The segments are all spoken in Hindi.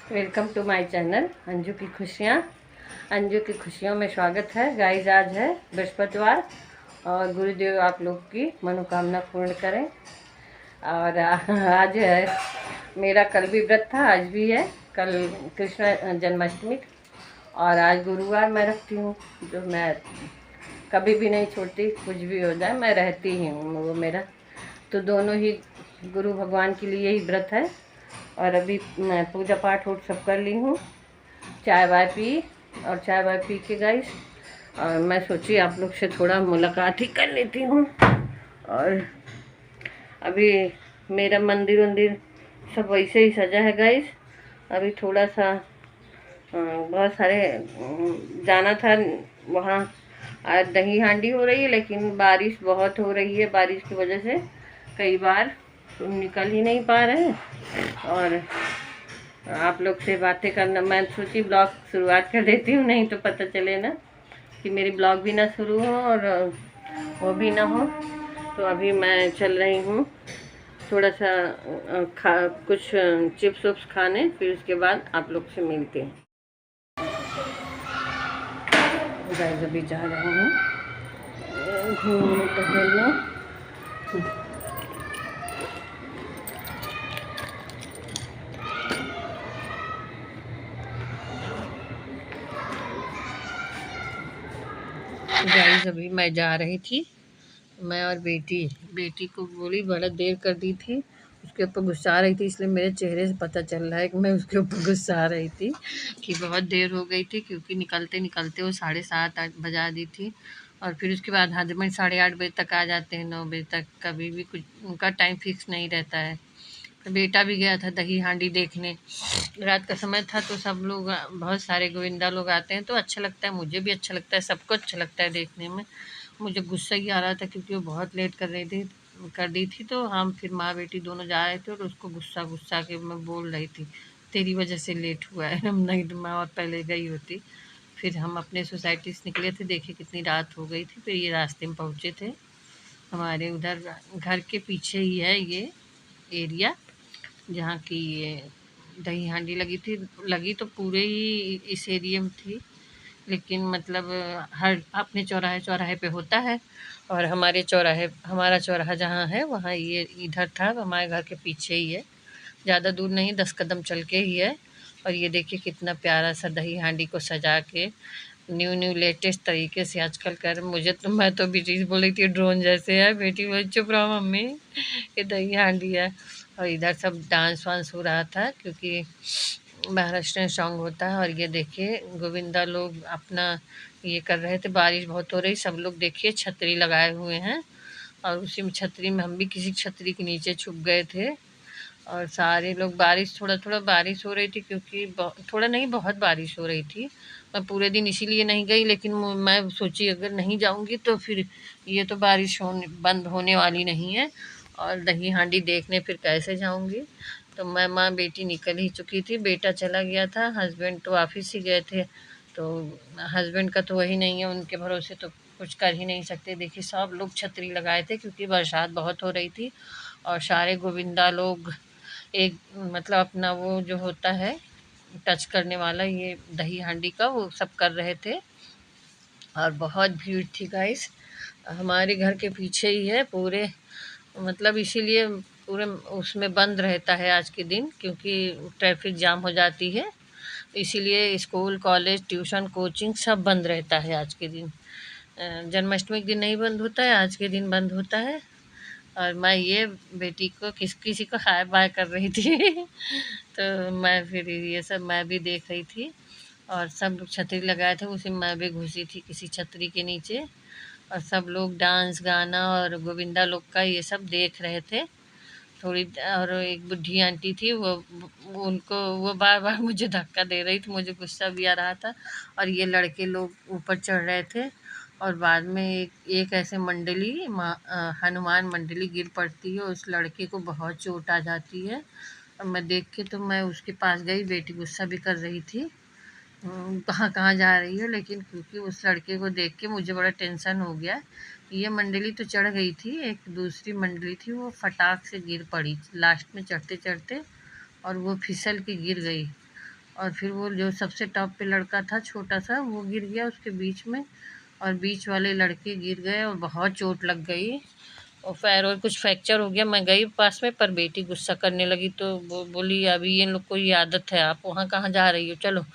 Welcome to my channel Anju की खुशियाँ। अंजू की खुशियों में स्वागत है गाइस। आज है बृहस्पतिवार और गुरुदेव आप लोग की मनोकामना पूर्ण करें। और आज है मेरा, कल भी व्रत था, आज भी है। कल कृष्ण जन्माष्टमी और आज गुरुवार मैं रखती हूँ, जो मैं कभी भी नहीं छोड़ती। कुछ भी हो जाए मैं रहती ही हूँ, वो मेरा तो दोनों ही गुरु भगवान के लिए ही व्रत है। और अभी मैं पूजा पाठ और सब कर ली हूँ, चाय वाय पी। और चाय वाय पी के गाइस, और मैं सोची आप लोग से थोड़ा मुलाकात ही कर लेती हूँ। और अभी मेरा मंदिर वंदिर सब वैसे ही सजा है गाइस। अभी थोड़ा सा बहुत सारे जाना था वहाँ। आज दही हांडी हो रही है, लेकिन बारिश बहुत हो रही है। बारिश की वजह से कई बार निकल ही नहीं पा रहे हैं। और आप लोग से बातें करना, मैं सोची ब्लॉग शुरुआत कर देती हूँ, नहीं तो पता चले ना कि मेरी ब्लॉग भी ना शुरू हो और वो भी ना हो। तो अभी मैं चल रही हूँ थोड़ा सा कुछ चिप्स उप्स खाने, फिर उसके बाद आप लोग से मिलते हैं। गाइस अभी जा रही हूँ घूमने टहलने। गाइस अभी मैं जा रही थी, मैं और बेटी बेटी को बोली, बड़ा देर कर दी थी, उसके ऊपर गुस्सा आ रही थी। इसलिए मेरे चेहरे से पता चल रहा है कि मैं उसके ऊपर गुस्सा आ रही थी कि बहुत देर हो गई थी, क्योंकि निकलते निकलते वो 7:30-8 बजा दी थी। और फिर उसके बाद हस्बैंड 8:30 बजे तक आ जाते हैं, 9 बजे तक, कभी भी कुछ उनका टाइम फिक्स नहीं रहता है। तो बेटा भी गया था दही हांडी देखने, रात का समय था, तो सब लोग, बहुत सारे गोविंदा लोग आते हैं, तो अच्छा लगता है, मुझे भी अच्छा लगता है, सबको अच्छा लगता है देखने में। मुझे गुस्सा ही आ रहा था क्योंकि वो बहुत लेट कर दी थी। तो हम फिर माँ बेटी दोनों जा रहे थे और उसको गुस्सा गुस्सा के मैं बोल रही थी, तेरी वजह से लेट हुआ है, हम नहीं तो मैं और पहले गई होती। फिर हम अपने सोसाइटी से निकले थे, देखे कितनी रात हो गई थी, फिर ये रास्ते में पहुँचे थे। हमारे उधर घर के पीछे ही है ये एरिया, जहाँ की ये दही हांडी लगी तो पूरे ही इस एरिया में थी। लेकिन मतलब हर अपने चौराहे चौराहे पे होता है, और हमारा चौराहा जहाँ है वहाँ ये इधर था, हमारे घर के पीछे ही है, ज़्यादा दूर नहीं, 10 कदम चल के ही है। और ये देखिए कितना प्यारा सा दही हांडी को सजा के न्यू न्यू लेटेस्ट तरीके से आजकल कर, मैं तो भी चीज़ बोल रही थी ड्रोन जैसे है। बेटी बोली चुप रहो मम्मी, ये दही हांडी है। और इधर सब डांस वांस हो रहा था, क्योंकि महाराष्ट्र सॉन्ग होता है। और ये देखिए गोविंदा लोग अपना ये कर रहे थे, बारिश बहुत हो रही, सब लोग देखिए छतरी लगाए हुए हैं, और उसी में छतरी में हम भी किसी छतरी के नीचे छुप गए थे। और सारे लोग, बारिश थोड़ा थोड़ा बारिश हो रही थी, क्योंकि थोड़ा नहीं बहुत बारिश हो रही थी। मैं पूरे दिन इसीलिए नहीं गई, लेकिन मैं सोची अगर नहीं जाऊंगी तो फिर ये तो बारिश बंद होने वाली नहीं है, और दही हांडी देखने फिर कैसे जाऊंगी। तो मैं माँ बेटी निकल ही चुकी थी, बेटा चला गया था, हस्बैंड तो ऑफिस ही गए थे। तो हस्बैंड का तो वही नहीं है, उनके भरोसे तो कुछ कर ही नहीं सकते। देखिए सब लोग छतरी लगाए थे, क्योंकि बरसात बहुत हो रही थी। और सारे गोविंदा लोग एक, मतलब अपना वो जो होता है टच करने वाला, ये दही हांडी का, वो सब कर रहे थे। और बहुत भीड़ थी गाइस, हमारे घर के पीछे ही है पूरे, मतलब इसीलिए पूरे उसमें बंद रहता है आज के दिन, क्योंकि ट्रैफिक जाम हो जाती है। इसीलिए स्कूल कॉलेज ट्यूशन कोचिंग सब बंद रहता है आज के दिन। जन्माष्टमी के दिन नहीं बंद होता है, आज के दिन बंद होता है। और मैं ये बेटी को किसी को हाय बाय कर रही थी तो मैं फिर ये सब मैं भी देख रही थी, और सब लोग छतरी लगाए थे, उसी में मैं भी घुसी थी किसी छतरी के नीचे। और सब लोग डांस गाना और गोविंदा लोग का ये सब देख रहे थे। और एक बुढ़ी आंटी थी, उनको वो बार बार मुझे धक्का दे रही थी, मुझे गुस्सा भी आ रहा था। और ये लड़के लोग ऊपर चढ़ रहे थे, और बाद में एक ऐसे हनुमान मंडली गिर पड़ती है, उस लड़के को बहुत चोट आ जाती है। और मैं देख के तो मैं उसके पास गई, बेटी गुस्सा भी कर रही थी, कहाँ कहाँ जा रही हो, लेकिन क्योंकि उस लड़के को देख के मुझे बड़ा टेंशन हो गया। ये मंडली तो चढ़ गई थी, एक दूसरी मंडली थी वो फटाक से गिर पड़ी लास्ट में चढ़ते चढ़ते, और वो फिसल के गिर गई। और फिर वो जो सबसे टॉप पे लड़का था छोटा सा, वो गिर गया उसके बीच में, और बीच वाले लड़के गिर गए और बहुत चोट लग गई और पैर और कुछ फ्रैक्चर हो गया। मैं गई पास में, पर बेटी गुस्सा करने लगी तो वो बोली अभी इन लोग को ये आदत है, आप वहाँ कहाँ जा रही हो, चलो।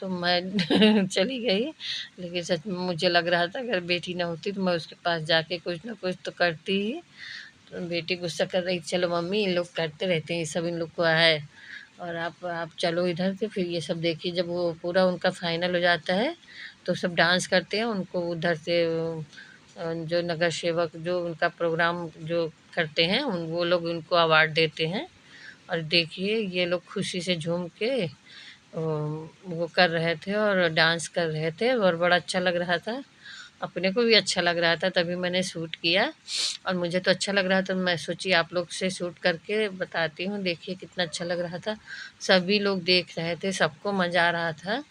तो मैं चली गई, लेकिन सच में मुझे लग रहा था अगर बेटी ना होती तो मैं उसके पास जाके कुछ ना कुछ तो करती ही। तो बेटी गुस्सा कर रही, चलो मम्मी इन लोग करते रहते हैं ये सब, इन लोग को है, और आप चलो इधर से। फिर ये सब देखिए, जब वो पूरा उनका फाइनल हो जाता है तो सब डांस करते हैं, उनको उधर से जो नगर सेवक जो उनका प्रोग्राम जो करते हैं उन वो लोग उनको अवार्ड देते हैं। और देखिए ये लोग खुशी से झूम के वो कर रहे थे और डांस कर रहे थे और बड़ा अच्छा लग रहा था, अपने को भी अच्छा लग रहा था, तभी मैंने शूट किया। और मुझे तो अच्छा लग रहा था, मैं सोची आप लोग से शूट करके बताती हूँ। देखिए कितना अच्छा लग रहा था, सभी लोग देख रहे थे, सबको मज़ा आ रहा था।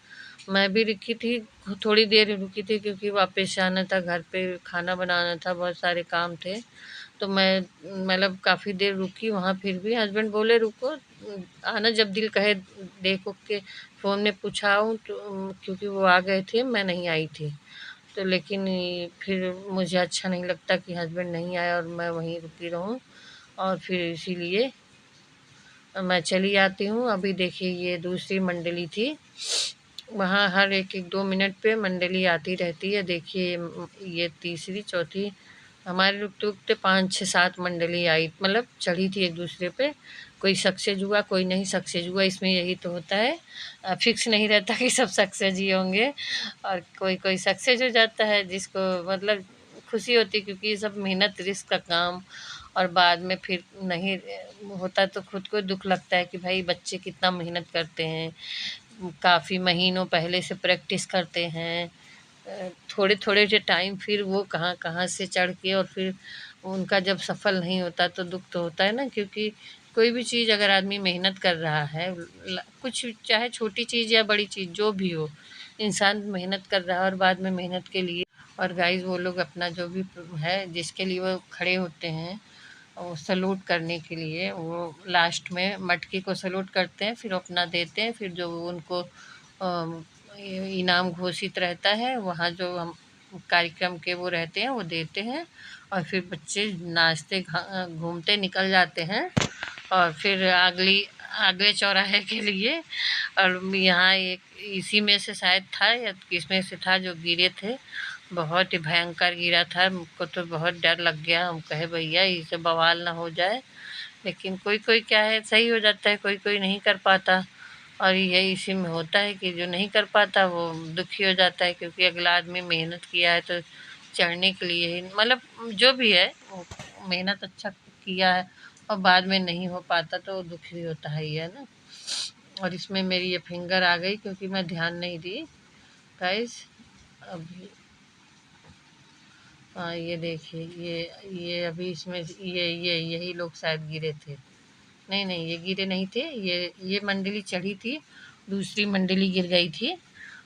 मैं भी रुकी थी, थोड़ी देर रुकी थी क्योंकि वापस आना था, घर पे खाना बनाना था, बहुत सारे काम थे। तो मैं मतलब काफ़ी देर रुकी वहाँ, फिर भी हस्बैंड बोले रुको, आना जब दिल कहे देखो के। फ़ोन में पूछा हूँ तो क्योंकि वो आ गए थे, मैं नहीं आई थी। तो लेकिन फिर मुझे अच्छा नहीं लगता कि हस्बैंड नहीं आया और मैं वहीं रुकी रहूँ, और फिर इसीलिए मैं चली आती हूँ। अभी देखिए ये दूसरी मंडली थी, वहाँ हर एक एक 2 मिनट पे मंडली आती रहती है। देखिए ये तीसरी चौथी, हमारे रुकते रुकते 5 6 7 मंडली आई, मतलब चढ़ी थी एक दूसरे पे। कोई सक्सेस हुआ कोई नहीं सक्सेस हुआ, इसमें यही तो होता है, फिक्स नहीं रहता कि सब सक्सेस ही होंगे, और कोई कोई सक्सेस हो जाता है जिसको मतलब खुशी होती है, क्योंकि ये सब मेहनत रिस्क का काम। और बाद में फिर नहीं होता तो खुद को दुख लगता है कि भाई बच्चे कितना मेहनत करते हैं, काफ़ी महीनों पहले से प्रैक्टिस करते हैं, थोड़े थोड़े से टाइम, फिर वो कहाँ कहाँ से चढ़ के, और फिर उनका जब सफल नहीं होता तो दुख तो होता है ना। क्योंकि कोई भी चीज़ अगर आदमी मेहनत कर रहा है, कुछ चाहे छोटी चीज़ या बड़ी चीज़ जो भी हो, इंसान मेहनत कर रहा है और बाद में मेहनत के लिए, और गाइस वो लोग अपना जो भी है जिसके लिए वो खड़े होते हैं, वो सैल्यूट करने के लिए वो लास्ट में मटकी को सैल्यूट करते हैं, फिर अपना देते हैं, फिर जो उनको इनाम घोषित रहता है वहाँ जो हम कार्यक्रम के वो रहते हैं वो देते हैं, और फिर बच्चे नाचते घूमते निकल जाते हैं, और फिर अगले चौराहे के लिए। और यहाँ एक इसी में से शायद था या किसमें से था जो गिरे थे, बहुत ही भयंकर गिरा था, हमको तो बहुत डर लग गया। हम कहे भैया इसे बवाल ना हो जाए, लेकिन कोई कोई क्या है सही हो जाता है, कोई कोई नहीं कर पाता। और यही इसी में होता है कि जो नहीं कर पाता वो दुखी हो जाता है, क्योंकि अगला आदमी मेहनत किया है तो चढ़ने के लिए ही, मतलब जो भी है वो मेहनत अच्छा किया है और बाद में नहीं हो पाता तो दुखी होता है ही, है ना। और इसमें मेरी ये फिंगर आ गई क्योंकि मैं ध्यान नहीं दी गाइस। अभी हाँ ये देखिए, ये अभी इसमें ये यही लोग शायद गिरे थे, नहीं नहीं ये गिरे नहीं थे, ये मंडली चढ़ी थी, दूसरी मंडली गिर गई थी।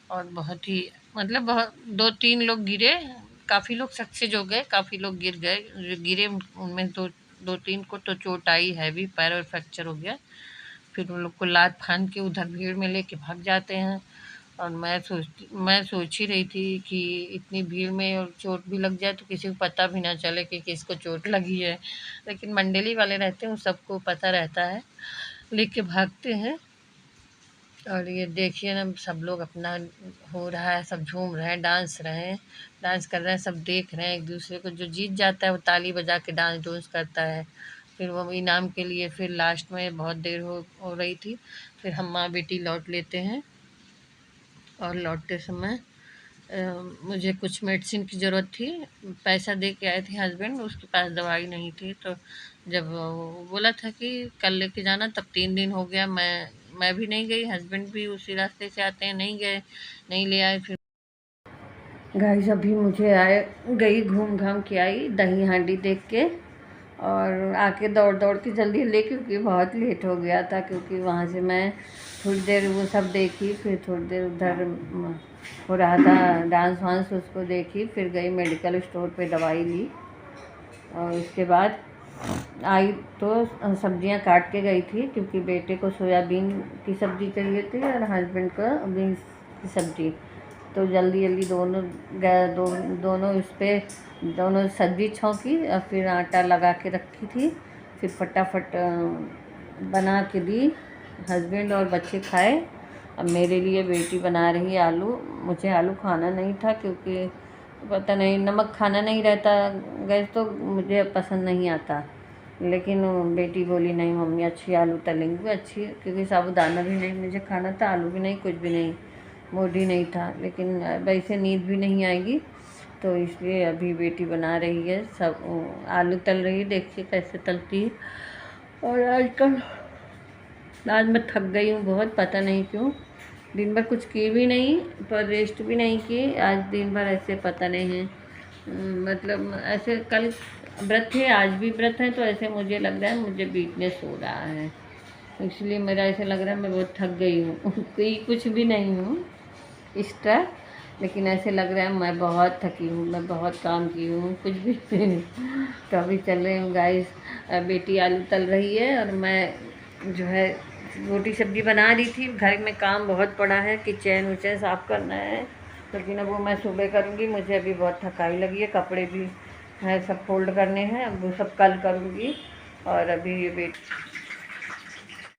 और बहुत ही मतलब बहुत 2 3 लोग गिरे, काफ़ी लोग सक्सेस हो गए, काफ़ी लोग गिर गए, जो गिरे उनमें 2 2 3 को तो चोट आई, हैवी पैर और फ्रैक्चर हो गया। फिर उन लोग को लात फान के उधर भीड़ में लेके भाग जाते हैं। और मैं सोच ही रही थी कि इतनी भीड़ में और चोट भी लग जाए तो किसी को पता भी ना चले कि किसको चोट लगी है, लेकिन मंडली वाले रहते हैं, उन सबको पता रहता है, लेके भागते हैं। और ये देखिए ना सब लोग अपना हो रहा है, सब झूम रहे हैं, डांस कर रहे हैं, सब देख रहे हैं एक दूसरे को। जो जीत जाता है वो ताली बजा के डांस डूंस करता है, फिर वो इनाम के लिए फिर लास्ट में बहुत देर हो रही थी, फिर हम माँ बेटी लौट लेते हैं। और लौटते समय अ, मुझे कुछ मेडिसिन की ज़रूरत थी, पैसा दे के आए थे हस्बैंड, उसके पास दवाई नहीं थी। तो जब वो बोला था कि कल लेके जाना, तब 3 दिन हो गया, मैं भी नहीं गई, हस्बैंड भी उसी रास्ते से आते हैं, नहीं गए, नहीं ले आए। फिर गाइस अभी मुझे आए गई घूम घाम के आई दही हांडी देख के, और आके दौड़ दौड़ के जल्दी ले, क्योंकि बहुत लेट हो गया था, क्योंकि वहाँ से मैं थोड़ी देर वो सब देखी, फिर थोड़ी देर उधर हो रहा था डांस वांस, उसको देखी, फिर गई मेडिकल स्टोर पे दवाई ली, और उसके बाद आई तो सब्जियां काट के गई थी, क्योंकि बेटे को सोयाबीन की सब्ज़ी चाहिए थी और हस्बैंड को बीन्स की सब्ज़ी। तो जल्दी जल्दी दोनों उस पर दोनों सब्ज़ी छौंकी और फिर आटा लगा के रखी थी। फिर फटाफट बना के दी, हस्बैंड और बच्चे खाए। अब मेरे लिए बेटी बना रही है आलू। मुझे आलू खाना नहीं था, क्योंकि पता नहीं नमक खाना नहीं रहता गैस, तो मुझे पसंद नहीं आता। लेकिन बेटी बोली नहीं मम्मी अच्छी आलू तलेंगे, अच्छी, क्योंकि साबुदाना भी नहीं मुझे खाना था, आलू भी नहीं, कुछ भी नहीं, मूड ही नहीं था। लेकिन वैसे नींद भी नहीं आएगी, तो इसलिए अभी बेटी बना रही है सब आलू तल रही है, देखिए कैसे तलती है। और आज मैं थक गई हूँ बहुत, पता नहीं क्यों। दिन भर कुछ की भी नहीं, पर रेस्ट भी नहीं की। आज दिन भर ऐसे पता नहीं है, मतलब ऐसे कल व्रत है, आज भी व्रत है, तो ऐसे मुझे लग रहा है मुझे वीकनेस हो रहा है। इसलिए मेरा ऐसे लग रहा है मैं बहुत थक गई हूँ कोई कुछ भी नहीं हूँ एक्स्ट्रा, लेकिन ऐसे लग रहा है मैं बहुत थकी हूँ, मैं बहुत काम की हूँ, कुछ भी नहीं। तो अभी चल रही हूँ गाइस, बेटी आलू तल रही है और मैं जो है रोटी सब्ज़ी बना रही थी। घर में काम बहुत पड़ा है, किचन विचन साफ़ करना है, लेकिन अब वो मैं सुबह करूँगी। मुझे अभी बहुत थकाई लगी है, कपड़े भी है सब फोल्ड करने हैं, अब वो सब कल करूँगी। और अभी ये